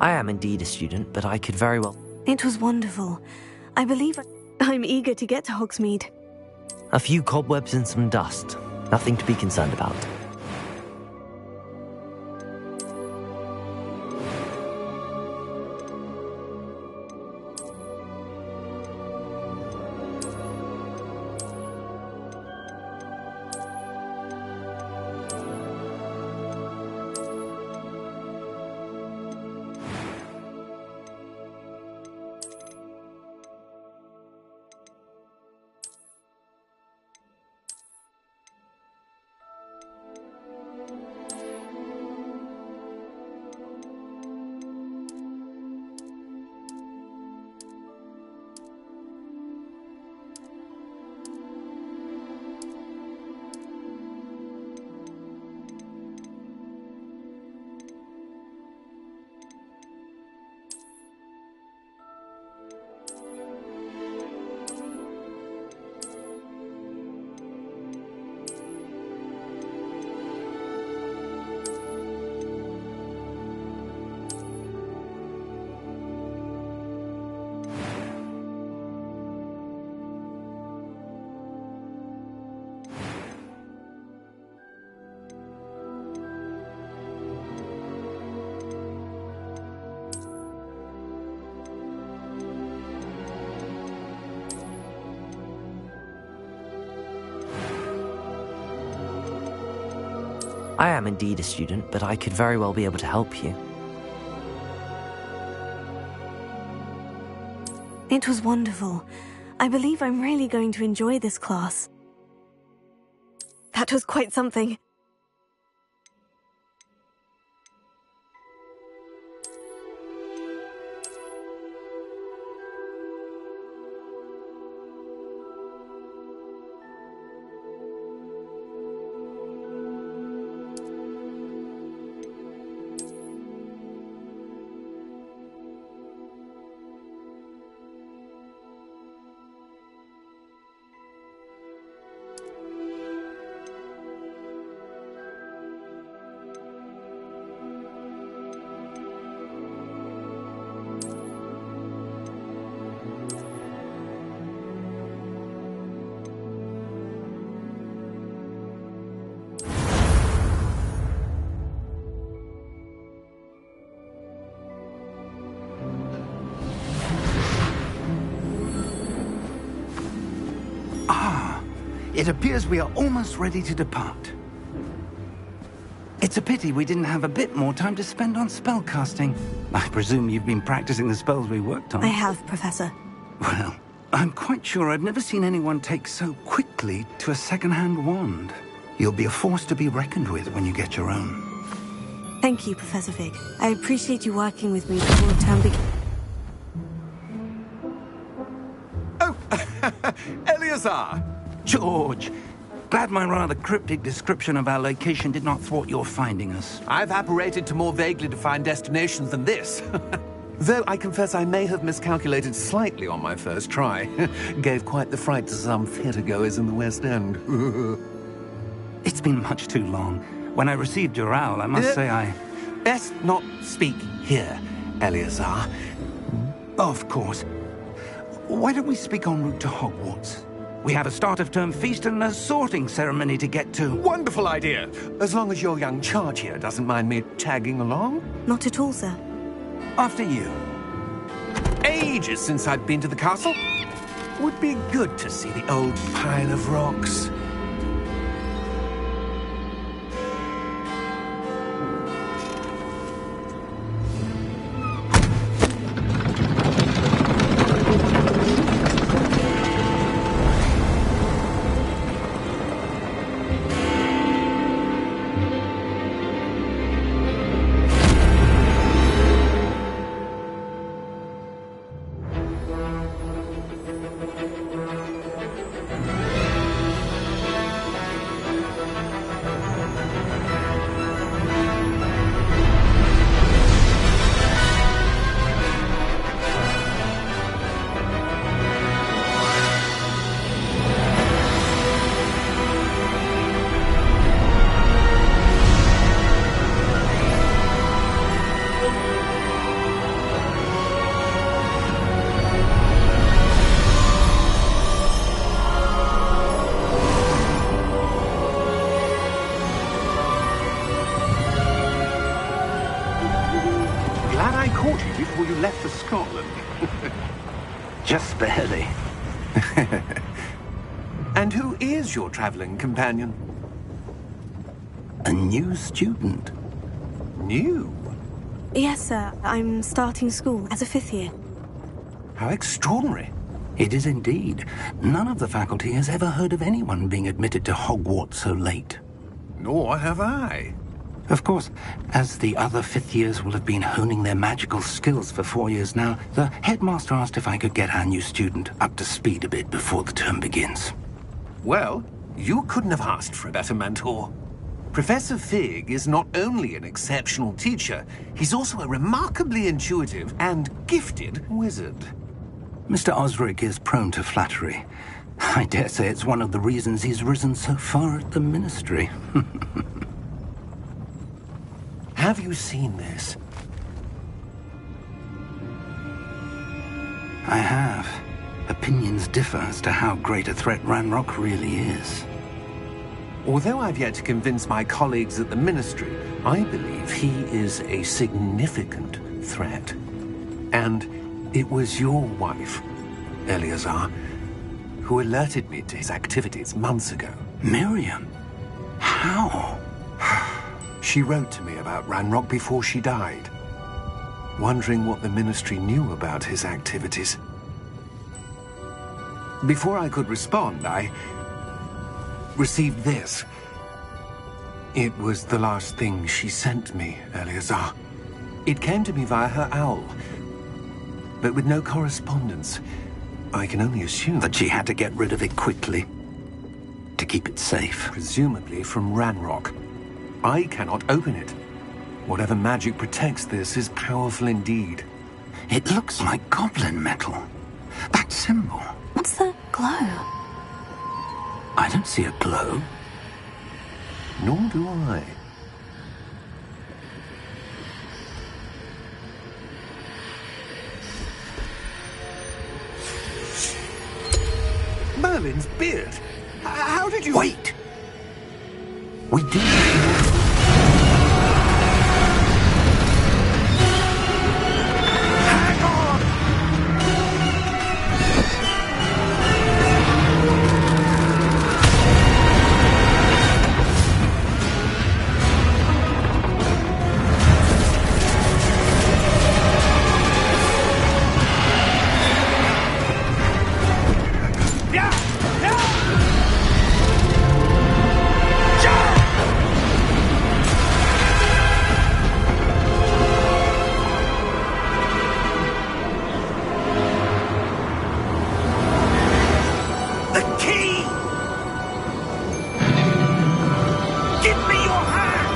I am indeed a student, but I could very well... It was wonderful. I believe I'm eager to get to Hogsmeade. A few cobwebs and some dust. Nothing to be concerned about. I am indeed a student, but I could very well be able to help you. It was wonderful. I believe I'm really going to enjoy this class. That was quite something. It appears we are almost ready to depart. It's a pity we didn't have a bit more time to spend on spellcasting. I presume you've been practicing the spells we worked on. I have, Professor. Well, I'm quite sure I've never seen anyone take so quickly to a second-hand wand. You'll be a force to be reckoned with when you get your own. Thank you, Professor Fig. I appreciate you working with me before the term begins. Oh, Eleazar! George, glad my rather cryptic description of our location did not thwart your finding us. I've apparated to more vaguely defined destinations than this. Though I confess I may have miscalculated slightly on my first try. Gave quite the fright to some theatregoers in the West End. It's been much too long. When I received your owl, I must say I... Best not speak here, Eleazar. Of course. Why don't we speak en route to Hogwarts? We have a start-of-term feast and a sorting ceremony to get to. Wonderful idea! As long as your young charge here doesn't mind me tagging along. Not at all, sir. After you. Ages since I'd been to the castle. Would be good to see the old pile of rocks. left for Scotland. Just barely. And who is your traveling companion? A new student. New? Yes, sir. I'm starting school as a 5th year. How extraordinary. It is indeed. None of the faculty has ever heard of anyone being admitted to Hogwarts so late. Nor have I. Of course, as the other 5th years will have been honing their magical skills for 4 years now, the headmaster asked if I could get our new student up to speed a bit before the term begins. Well, you couldn't have asked for a better mentor. Professor Fig is not only an exceptional teacher, he's also a remarkably intuitive and gifted wizard. Mr. Osric is prone to flattery. I dare say it's one of the reasons he's risen so far at the Ministry. Have you seen this? I have. Opinions differ as to how great a threat Ranrock really is. Although I've yet to convince my colleagues at the Ministry, I believe he is a significant threat. And it was your wife, Eleazar, who alerted me to his activities months ago. Miriam? How? She wrote to me about Ranrock before she died, wondering what the Ministry knew about his activities. Before I could respond, I received this. It was the last thing she sent me, Eleazar. It came to me via her owl, but with no correspondence. I can only assume That she had to get rid of it quickly, to keep it safe. presumably from Ranrock. I cannot open it. Whatever magic protects this is powerful indeed. It looks like goblin metal. That symbol. What's the glow? I don't see a glow. Nor do I. Merlin's beard. How did you... Wait! We do. Hang on! The key! Give me your hand!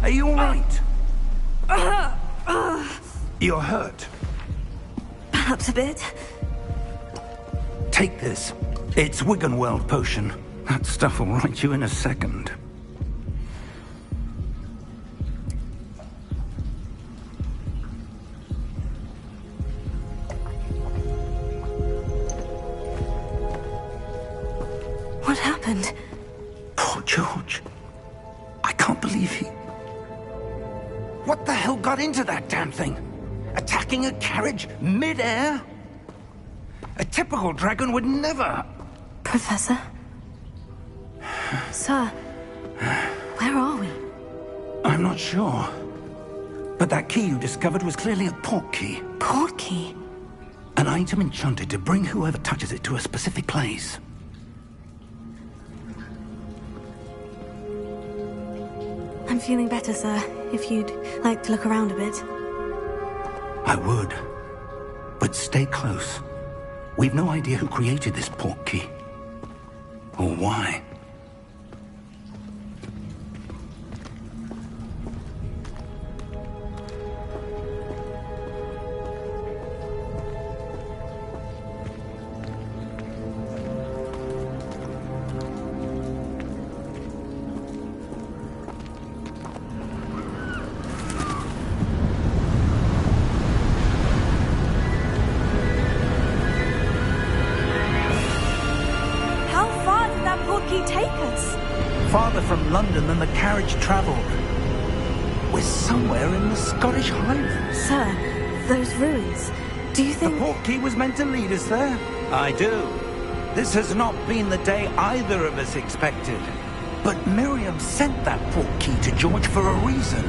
Are you all right? You're hurt. Perhaps a bit. Take this. It's Wiggenweld potion. That stuff will right you in a second. What happened? Poor George. I can't believe he... What the hell got into that damn thing? Attacking a carriage mid-air? A typical dragon would never... Professor? Sir, where are we? I'm not sure. But that key you discovered was clearly a port key. Port key? An item enchanted to bring whoever touches it to a specific place. I'm feeling better, sir. If you'd like to look around a bit. I would. But stay close. We've no idea who created this port key. Or why. he take us? Farther from London than the carriage travelled. We're somewhere in the Scottish Highlands. Sir, those ruins. Do you think... The portkey was meant to lead us there? I do. This has not been the day either of us expected. But Miriam sent that portkey to George for a reason.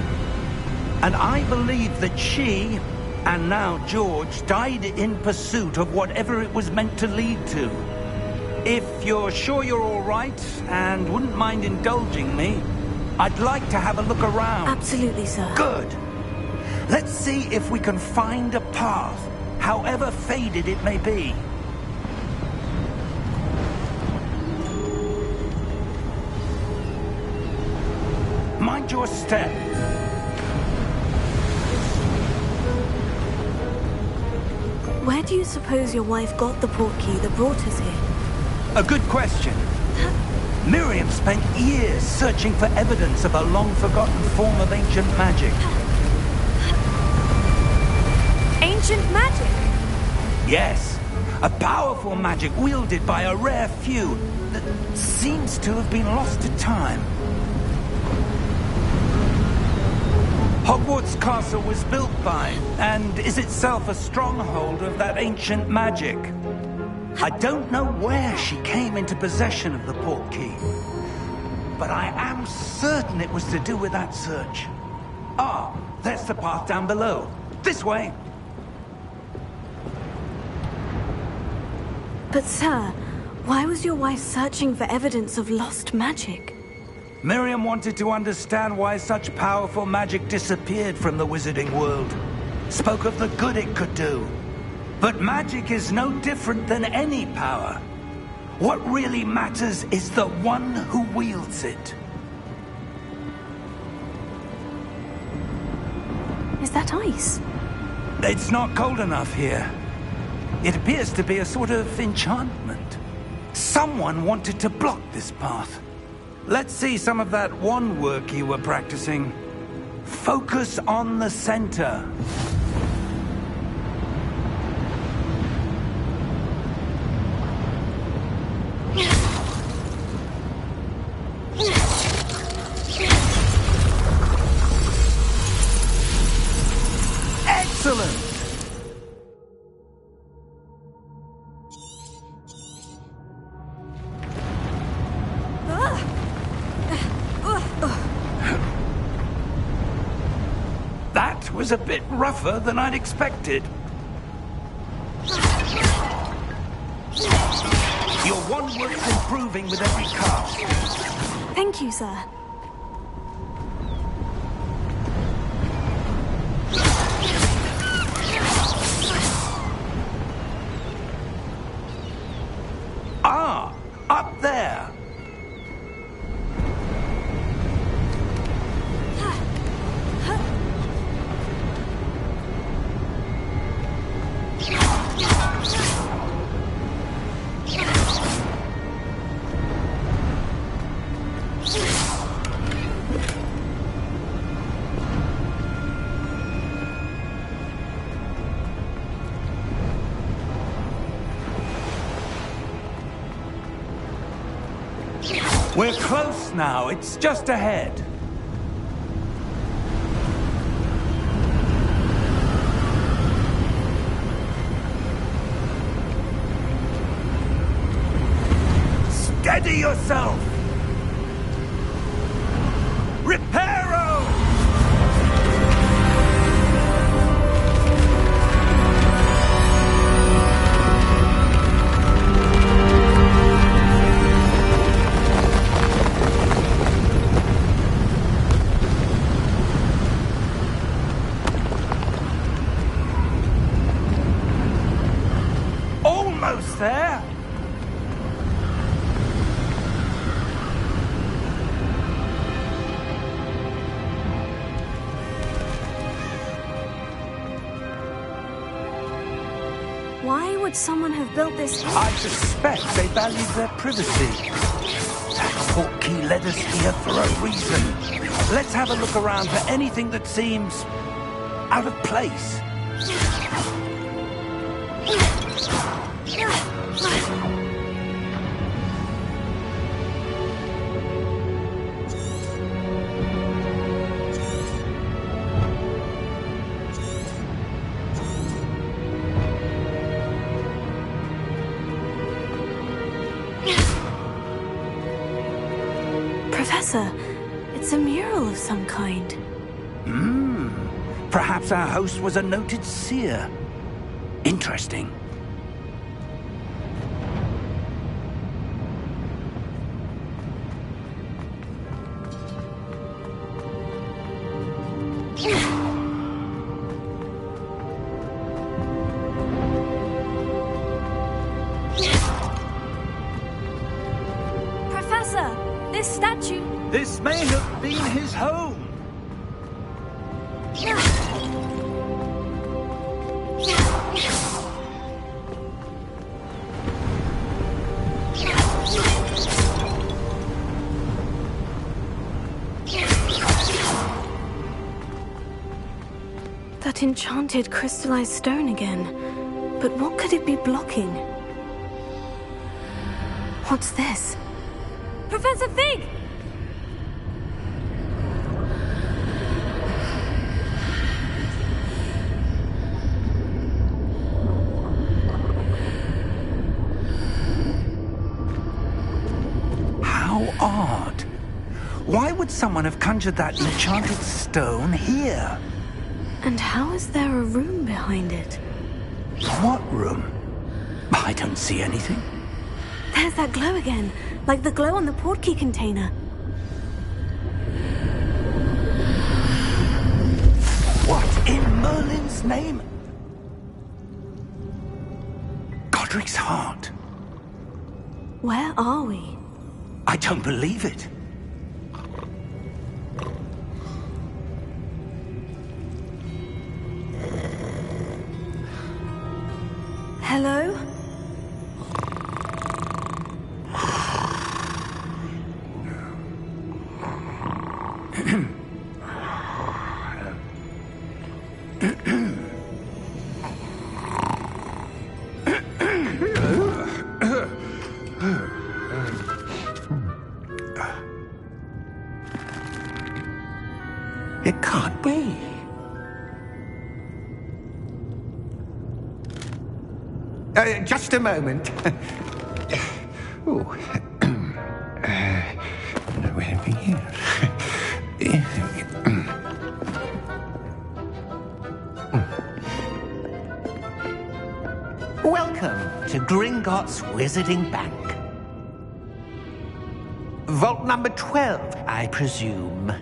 And I believe that she, and now George, died in pursuit of whatever it was meant to lead to. If you're sure you're all right, and wouldn't mind indulging me, I'd like to have a look around. Absolutely, sir. Good. Let's see if we can find a path, however faded it may be. Mind your step. Where do you suppose your wife got the portkey that brought us here? A good question. Miriam spent years searching for evidence of a long-forgotten form of ancient magic. Ancient magic? Yes, a powerful magic wielded by a rare few that seems to have been lost to time. Hogwarts Castle was built by, and is itself a stronghold of that ancient magic. I don't know where she came into possession of the portkey, but I am certain it was to do with that search. Ah, there's the path down below. This way. But sir, why was your wife searching for evidence of lost magic? Miriam wanted to understand why such powerful magic disappeared from the wizarding world. Spoke of the good it could do. But magic is no different than any power. What really matters is the one who wields it. Is that ice? It's not cold enough here. It appears to be a sort of enchantment. Someone wanted to block this path. Let's see some of that wand work you were practicing. Focus on the center. Excellent! That was a bit rougher than I'd expected. Your wand work's improving with every cast. Thank you, sir. Ah, up there. We're close now. It's just ahead. Steady yourself! Reparo! Almost there! Why would someone have built this here? I suspect they valued their privacy. That portkey led us here for a reason. Let's have a look around for anything that seems out of place. Professor, it's a mural of some kind. Perhaps our host was a noted seer. Interesting. Professor, this statue... This may have been his home. That enchanted crystallized stone again. But what could it be blocking? What's this? Professor Fig! How odd. Why would someone have conjured that enchanted stone here? And how is there a room behind it? What room? I don't see anything. There's that glow again, like the glow on the portkey container. What in Merlin's name? Godric's heart. Where are we? I don't believe it. Hello? It can't be. Just a moment. Oh. No, anything here. Welcome to Gringotts Wizarding Bank. Vault number 12, I presume.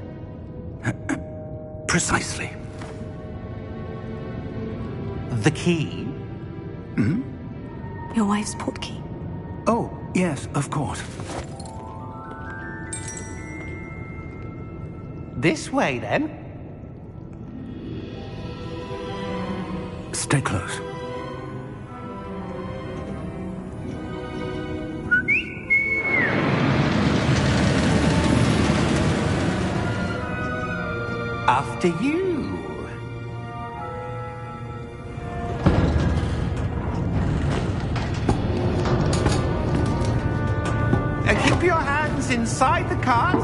Precisely. The key? Your wife's portkey. Oh, yes, of course. This way, then. Stay close. After you. Keep your hands inside the cart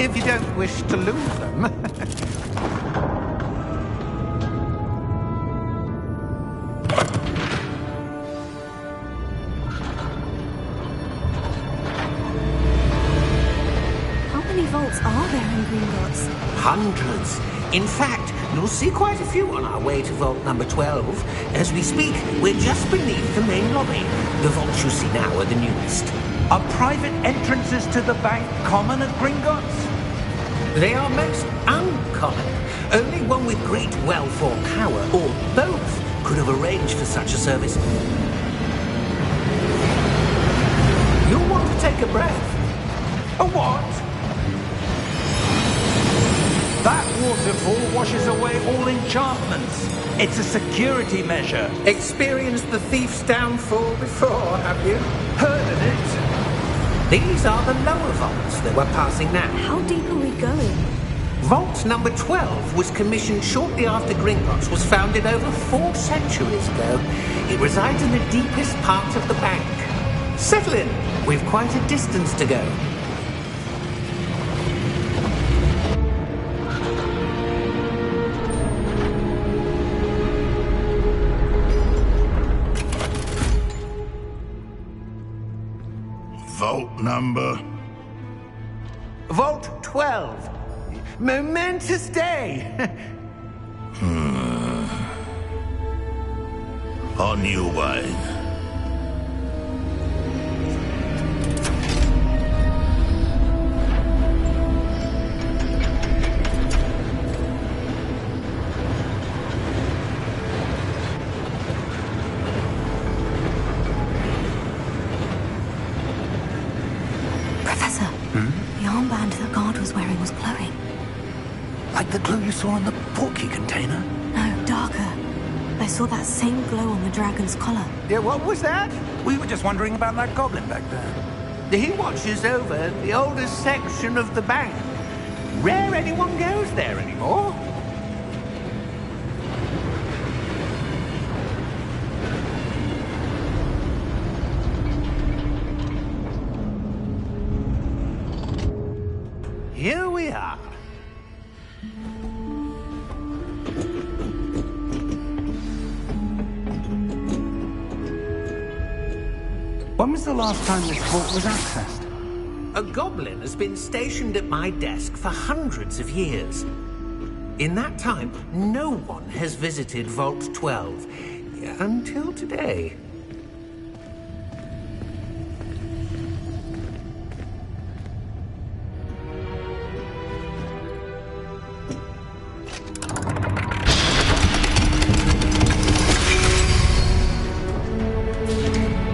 if you don't wish to lose them. How many vaults are there in Gringotts? Hundreds. In fact, you'll see quite a few on our way to vault number 12. As we speak, we're just beneath the main lobby. The vaults you see now are the newest. Are private entrances to the bank common at Gringotts? They are most uncommon. Only one with great wealth or power, or both, could have arranged for such a service. You'll want to take a breath. A what? That waterfall washes away all enchantments. It's a security measure. Experienced the thief's downfall before, have you? Heard of it? These are the lower vaults that we're passing now. How deep are we going? Vault number 12 was commissioned shortly after Gringotts was founded over 4 centuries ago. It resides in the deepest part of the bank. Settle in. We've quite a distance to go. Vault number... Vault 12. Momentous day. Our new wine. Professor, the armband the guard was wearing was glowing. Like the glow you saw in the portkey container? No, darker. I saw that same glow on the dragon's collar. Yeah, what was that? We were just wondering about that goblin back there. He watches over the oldest section of the bank. Rare anyone goes there anymore. Here we are. When was the last time this vault was accessed? A goblin has been stationed at my desk for hundreds of years. In that time, no one has visited Vault 12. Until today.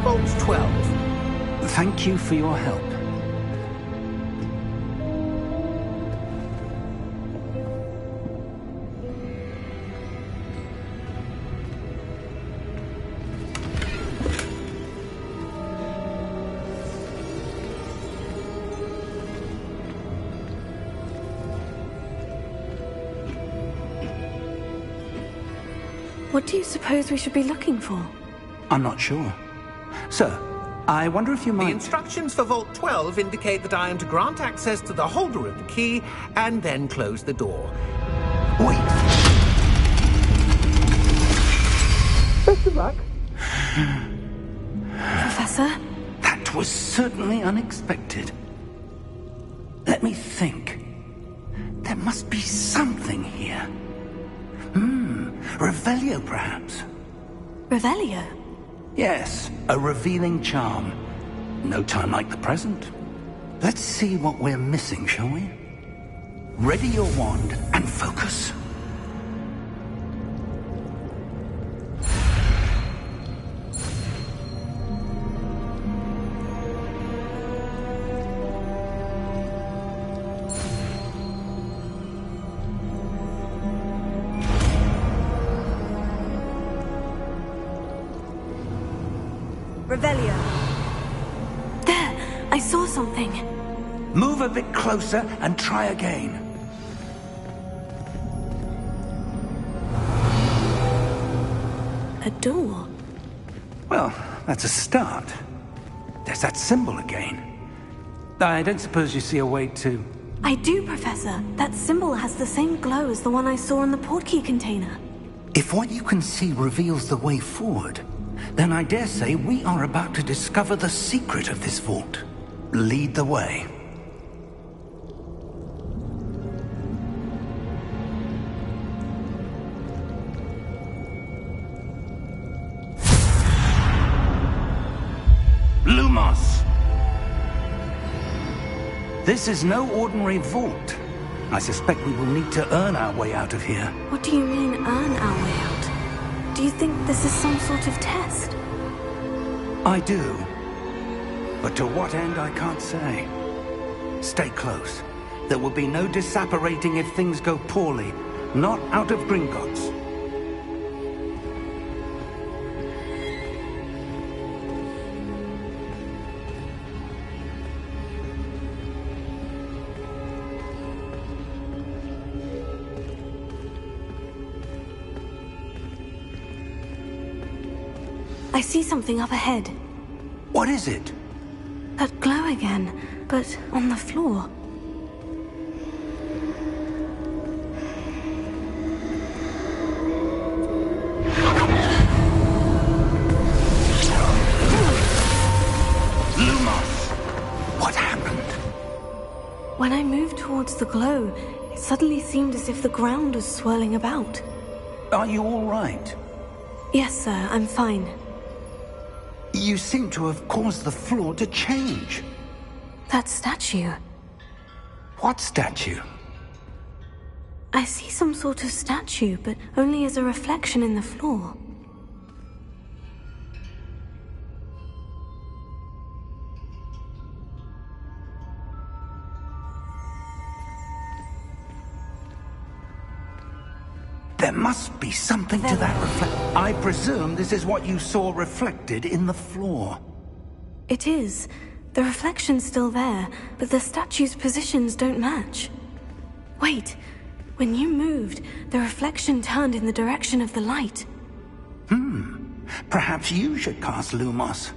Vault 12. Thank you for your help. What do you suppose we should be looking for? I'm not sure. Sir, I wonder if you The might... instructions for Vault 12 indicate that I am to grant access to the holder of the key and then close the door. Wait! Best of luck. Professor? That was certainly unexpected. Let me think. There must be something here. Revelio, perhaps? Revelio? Yes, a revealing charm. No time like the present. Let's see what we're missing, shall we? Ready your wand and focus. Revelio. There! I saw something. Move a bit closer and try again. A door. Well, that's a start. There's that symbol again. I don't suppose you see a way to... I do, Professor. That symbol has the same glow as the one I saw in the portkey container. If what you can see reveals the way forward, then I dare say we are about to discover the secret of this vault. Lead the way. Lumos! This is no ordinary vault. I suspect we will need to earn our way out of here. What do you mean, earn our way out? Do you think this is some sort of test? I do. But to what end, I can't say. Stay close. There will be no disapparating if things go poorly. Not out of Gringotts. I see something up ahead. What is it? That glow again, but on the floor. Lumos! What happened? When I moved towards the glow, it suddenly seemed as if the ground was swirling about. Are you all right? Yes, sir, I'm fine. You seem to have caused the floor to change. That statue. What statue? I see some sort of statue, but only as a reflection in the floor. There must be something to that reflection. I presume this is what you saw reflected in the floor. It is. The reflection's still there, but the statue's positions don't match. Wait, when you moved, the reflection turned in the direction of the light. Perhaps you should cast Lumos.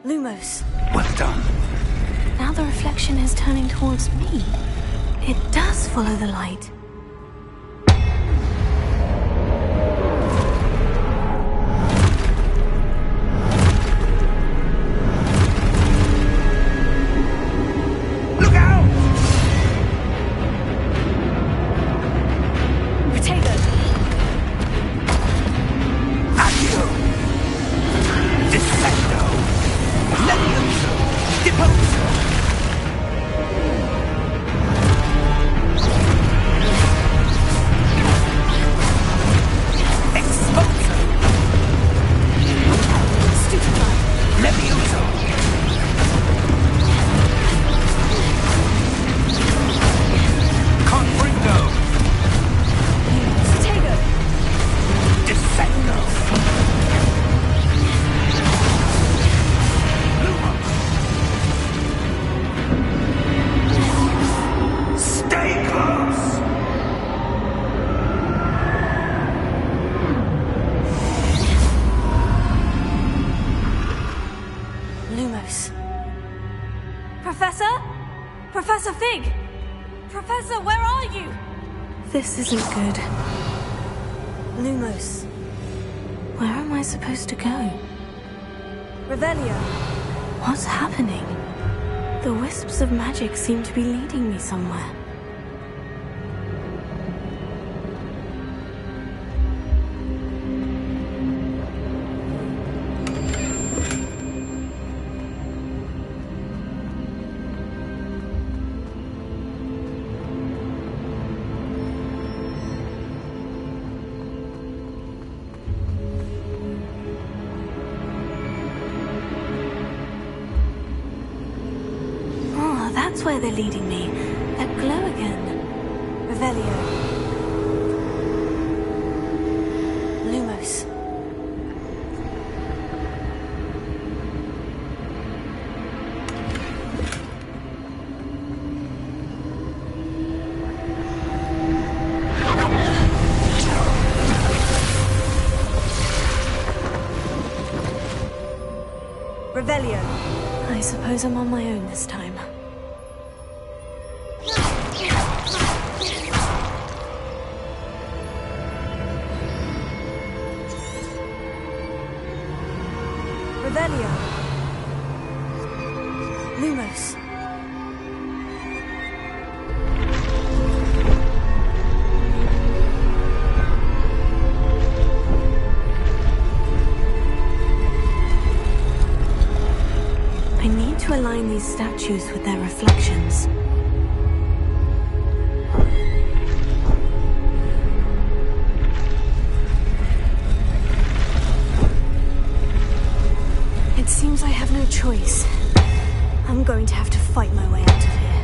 Lumos. Well done. Now the reflection is turning towards me. It does follow the light. Look out! Potato! Accio! Dissecto! Levioso! Deposo! Exposo! Stupefy! Levioso! Confringo! Potato! Dissecto! Stay close! Lumos. Professor? Professor Fig! Professor, where are you? This isn't good. Lumos. Where am I supposed to go? Revelio. What's happening? The wisps of magic seem to be leading me somewhere. Oh, that's where they're leading me. That glow again. Revelio. Lumos. Revelio. I suppose I'm on my own this time. Revelio. Lumos. I need to align these statues with their reflections. It seems I have no choice. I'm going to have to fight my way out of here.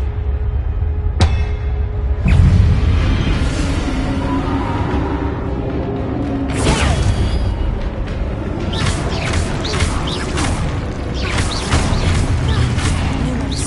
Lumos.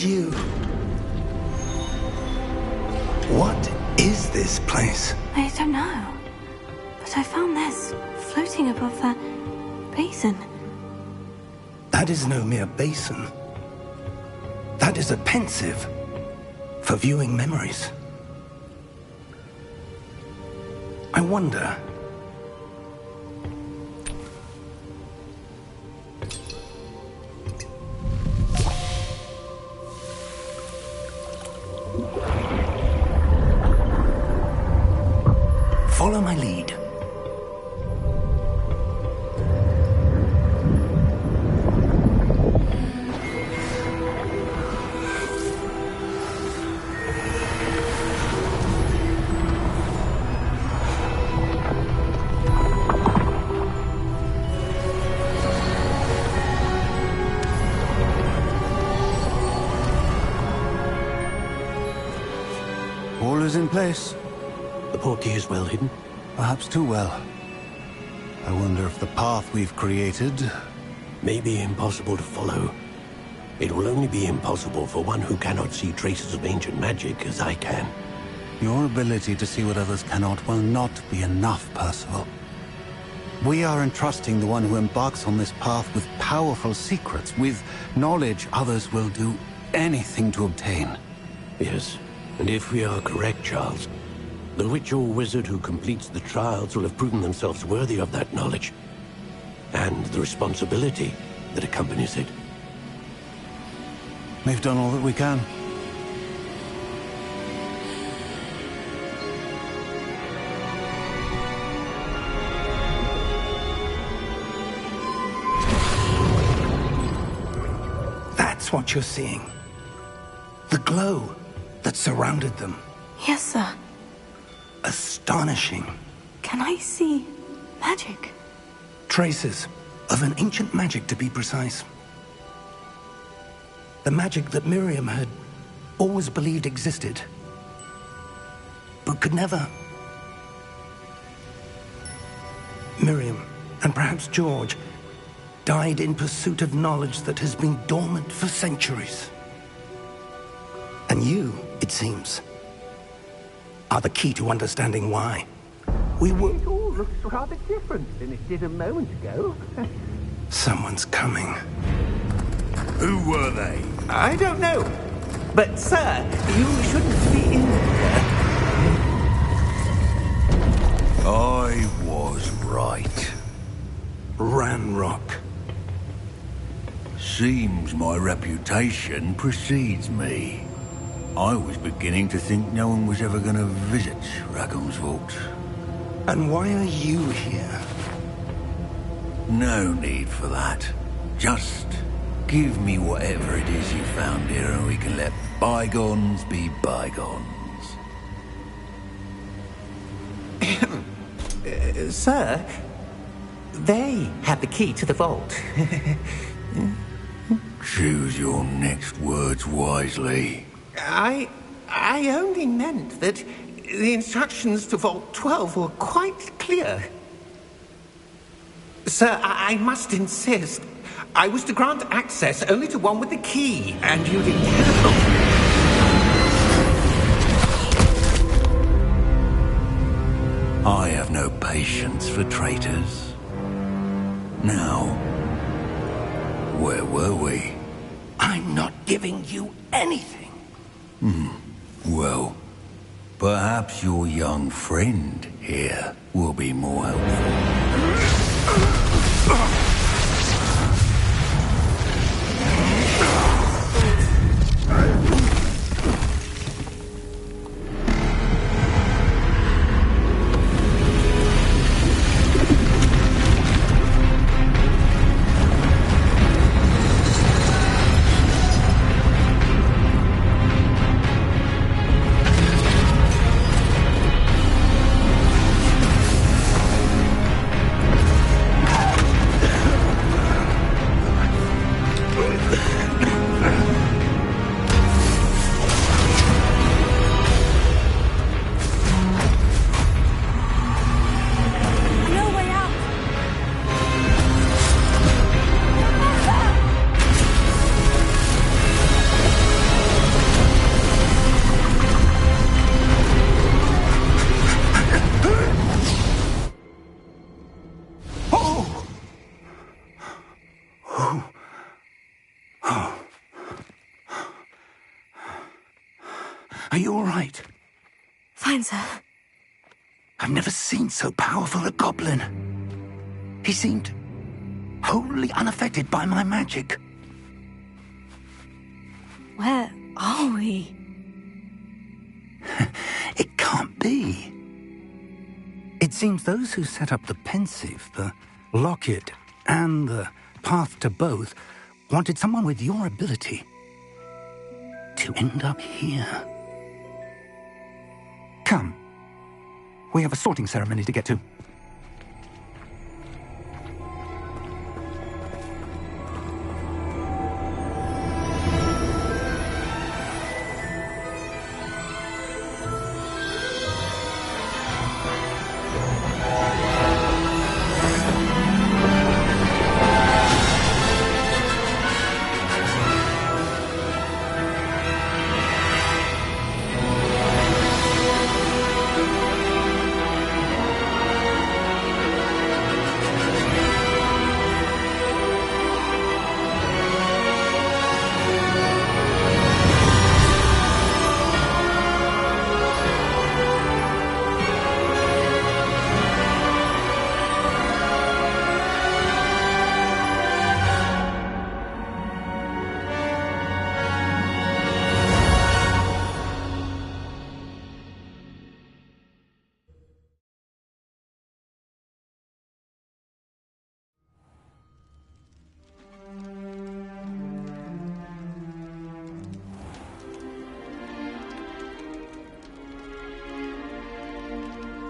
you. What is this place? I don't know. But I found this floating above that basin. That is no mere basin. That is a pensive for viewing memories. I wonder... Follow my lead. All is in place. The portkey is well hidden. Perhaps too well. I wonder if the path we've created... May be impossible to follow. It will only be impossible for one who cannot see traces of ancient magic as I can. Your ability to see what others cannot will not be enough, Percival. We are entrusting the one who embarks on this path with powerful secrets, with knowledge others will do anything to obtain. Yes, and if we are correct, Charles, the witch or wizard who completes the trials will have proven themselves worthy of that knowledge, and the responsibility that accompanies it. We've done all that we can. That's what you're seeing. The glow that surrounded them. Yes, sir. Astonishing. Can I see magic? Traces of an ancient magic, to be precise. The magic that Miriam had always believed existed, but could never. Miriam, and perhaps George, died in pursuit of knowledge that has been dormant for centuries. And you, it seems, are the key to understanding why. We were... It all looks rather different than it did a moment ago. Someone's coming. Who were they? I don't know. But, sir, you shouldn't be in here. I was right. Ranrock. Seems my reputation precedes me. I was beginning to think no one was ever going to visit Rackham's Vault. And why are you here? No need for that. Just give me whatever it is you found here and we can let bygones be bygones. Sir, they had the key to the vault. Choose your next words wisely. I only meant that the instructions to Vault 12 were quite clear. Sir, I must insist. I was to grant access only to one with the key, and you didn't have I have no patience for traitors. Now, where were we? I'm not giving you anything. Well, perhaps your young friend here will be more helpful. you all right? Fine, sir. I've never seen so powerful a goblin. He seemed wholly unaffected by my magic. Where are we? It can't be. It seems those who set up the pensive, the locket, and the path to both wanted someone with your ability to end up here. Come. We have a sorting ceremony to get to.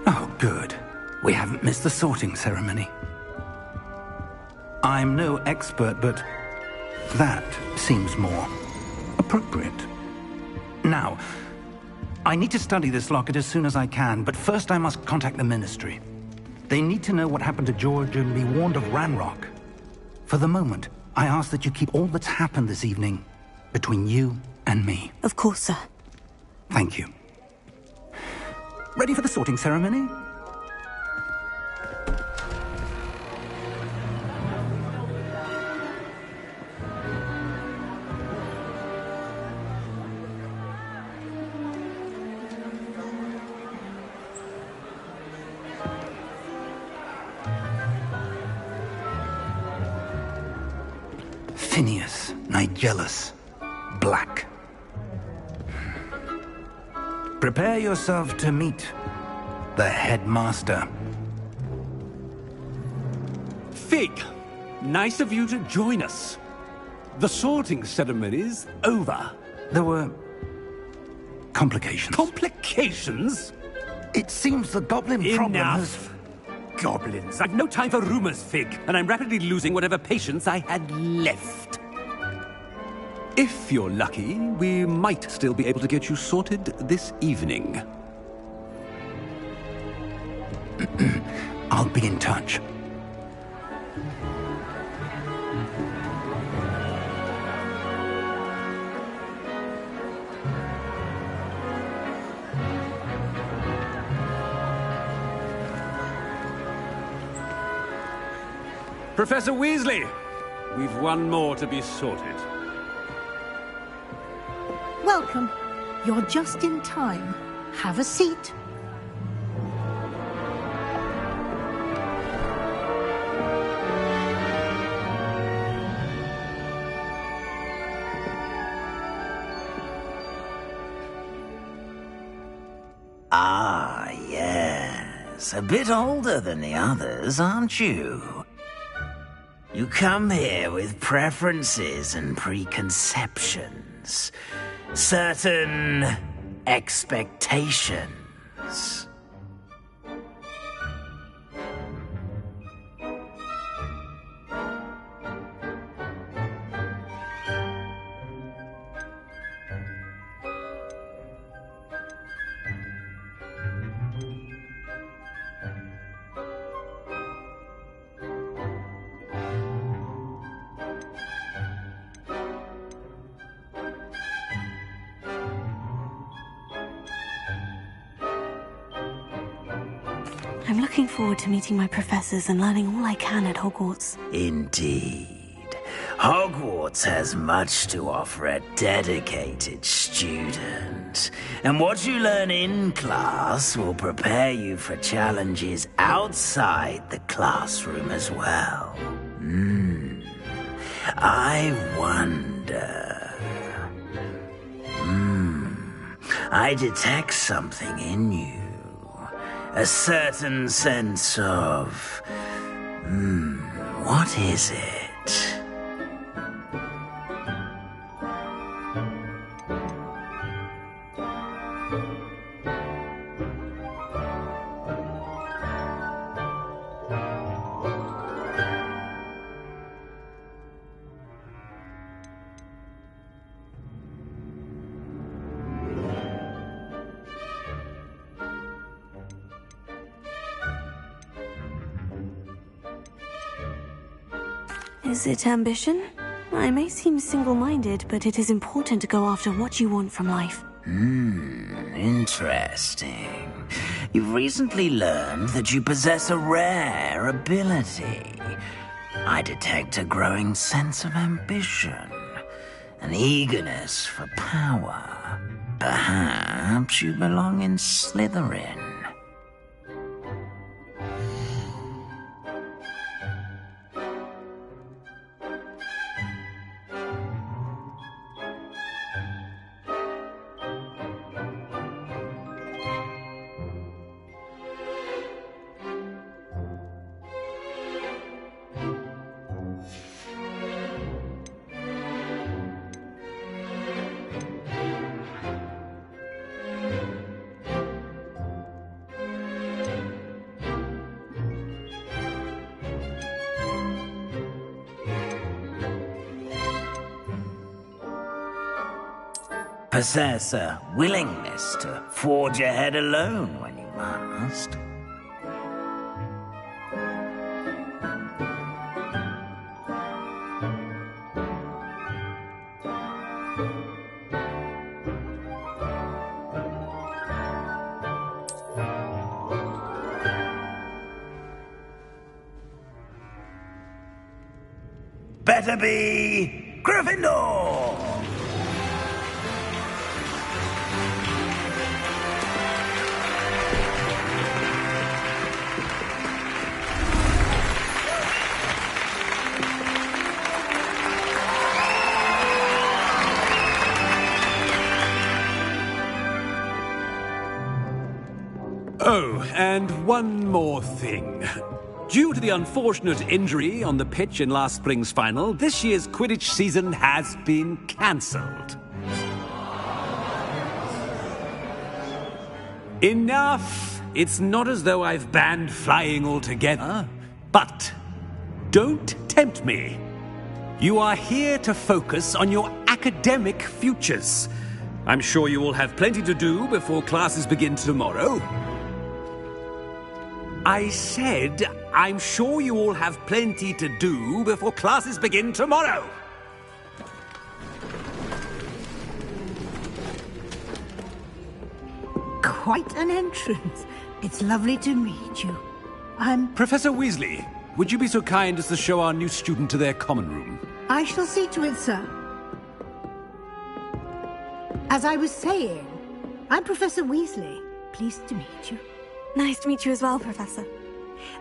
Oh, good. We haven't missed the sorting ceremony. I'm no expert, but that seems more appropriate. Now, I need to study this locket as soon as I can, but first I must contact the Ministry. They need to know what happened to George and be warned of Ranrock. For the moment, I ask that you keep all that's happened this evening between you and me. Of course, sir. Thank you. Ready for the sorting ceremony? Phineas, Nigellus, Black. Prepare yourself to meet the headmaster. Fig, nice of you to join us. The sorting ceremony's over. There were complications. Complications? It seems the goblin problem has... Enough! Goblins. I've no time for rumors, Fig, and I'm rapidly losing whatever patience I had left. If you're lucky, we might still be able to get you sorted this evening. I'll be in touch. Professor Weasley, we've one more to be sorted. Welcome. You're just in time. Have a seat. Ah, yes. A bit older than the others, aren't you? You come here with preferences and preconceptions. Certain expectations. I'm looking forward to meeting my professors and learning all I can at Hogwarts. Indeed. Hogwarts has much to offer a dedicated student. talent. And what you learn in class will prepare you for challenges outside the classroom as well. I wonder... I detect something in you. A certain sense of... what is it? Is it ambition? I may seem single-minded, but it is important to go after what you want from life. Interesting. You've recently learned that you possess a rare ability. I detect a growing sense of ambition, an eagerness for power. Perhaps you belong in Slytherin. Possess a willingness to forge ahead alone when you must. Better be Gryffindor! Oh, and one more thing. Due to the unfortunate injury on the pitch in last spring's final, this year's Quidditch season has been cancelled. Enough! It's not as though I've banned flying altogether. But don't tempt me. You are here to focus on your academic futures. I'm sure you will have plenty to do before classes begin tomorrow. I said, I'm sure you all have plenty to do before classes begin tomorrow. Quite an entrance. It's lovely to meet you. I'm... Professor Weasley, would you be so kind as to show our new student to their common room? I shall see to it, sir. As I was saying, I'm Professor Weasley. Pleased to meet you. Nice to meet you as well, Professor.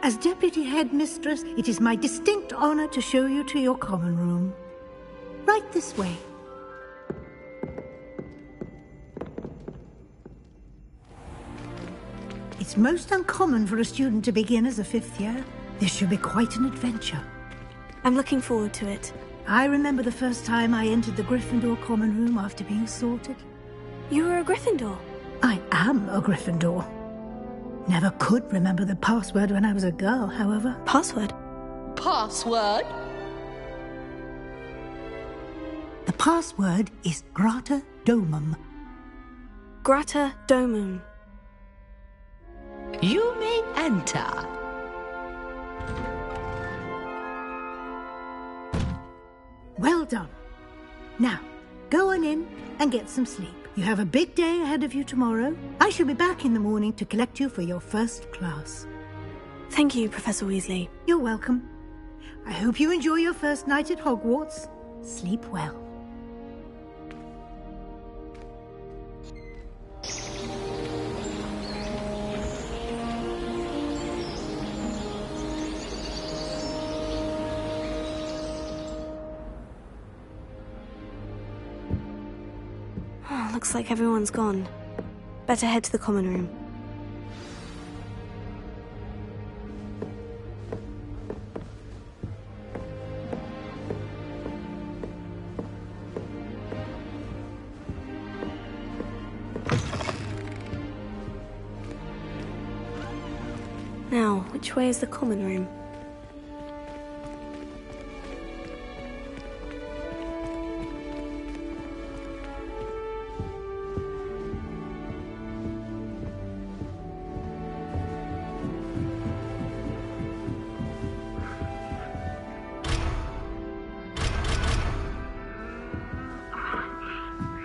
As Deputy Headmistress, it is my distinct honor to show you to your common room. Right this way. It's most uncommon for a student to begin as a fifth year. This should be quite an adventure. I'm looking forward to it. I remember the first time I entered the Gryffindor common room after being sorted. You were a Gryffindor? I am a Gryffindor. Never could remember the password when I was a girl, however. Password? Password? The password is Grata Domum. Grata Domum. You may enter. Well done. Now, go on in and get some sleep. You have a big day ahead of you tomorrow. I shall be back in the morning to collect you for your first class. Thank you, Professor Weasley. You're welcome. I hope you enjoy your first night at Hogwarts. Sleep well. Looks like everyone's gone. Better head to the common room. Now, which way is the common room?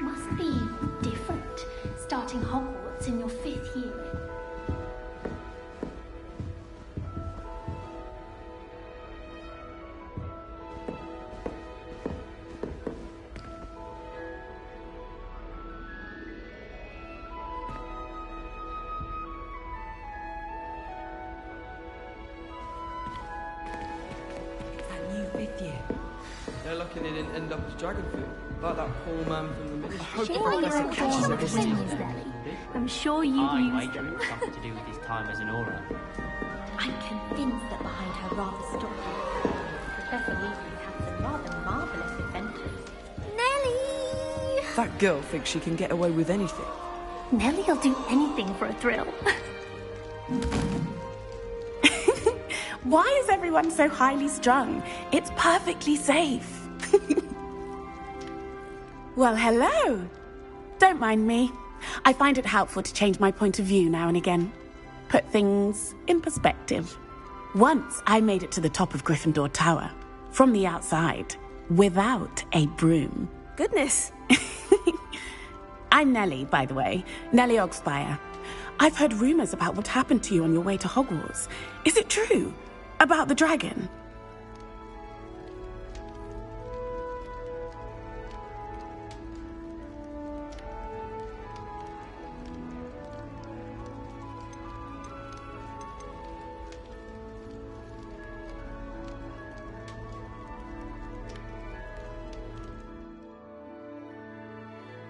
Must be different, starting Hogwarts in your 5th year. They're lucky they didn't end up as dragon food, like that poor man from the ministry. I hope the professor catches everything. I'm sure you've used them. Something to do with his time as an aura. I'm convinced that behind her rather story, Professor Weasley's had some rather marvellous inventors. Nellie! That girl thinks she can get away with anything. Nellie'll do anything for a thrill. Why is everyone so highly strung? It's perfectly safe. Well, hello. Don't mind me. I find it helpful to change my point of view now and again. Put things in perspective. Once I made it to the top of Gryffindor Tower, from the outside, without a broom. Goodness. I'm Nellie, by the way. Nellie Ogspire. I've heard rumours about what happened to you on your way to Hogwarts. Is it true? About the dragon?